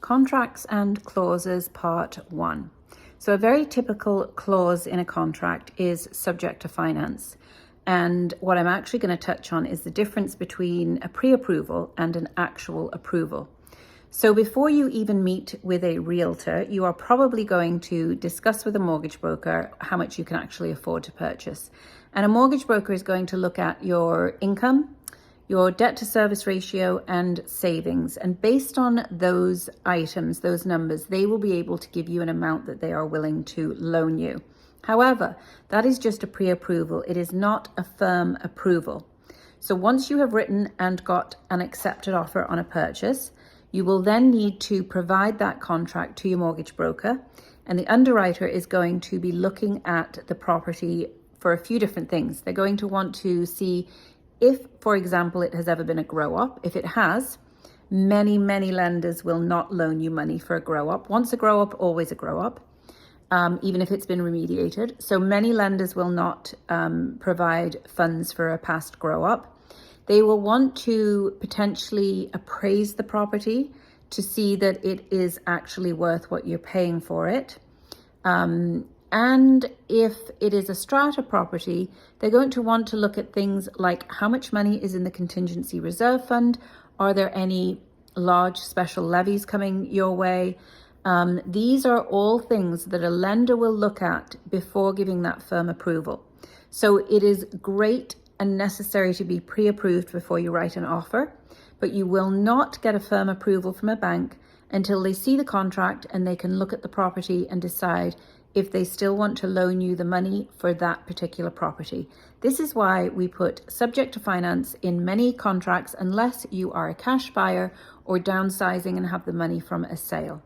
Contracts and clauses, part 1. So a very typical clause in a contract is subject to finance. And what I'm actually going to touch on is the difference between a pre-approval and an actual approval. So before you even meet with a realtor, you are probably going to discuss with a mortgage broker how much you can actually afford to purchase. And a mortgage broker is going to look at your income, your debt to service ratio, and savings. And based on those items, those numbers, they will be able to give you an amount that they are willing to loan you. However, that is just a pre-approval. It is not a firm approval. So once you have written and got an accepted offer on a purchase, you will then need to provide that contract to your mortgage broker, and the underwriter is going to be looking at the property for a few different things. They're going to want to see if, for example, it has ever been a grow-up. If it has, many lenders will not loan you money for a grow-up. Once a grow-up, always a grow-up, even if it's been remediated. So many lenders will not provide funds for a past grow-up. They will want to potentially appraise the property to see that it is actually worth what you're paying for it. And if it is a strata property, they're going to want to look at things like how much money is in the contingency reserve fund. Are there any large special levies coming your way? These are all things that a lender will look at before giving that firm approval. So it is great and necessary to be pre-approved before you write an offer, but you will not get a firm approval from a bank until they see the contract and they can look at the property and decide if they still want to loan you the money for that particular property. This is why we put subject to finance in many contracts unless you are a cash buyer or downsizing and have the money from a sale.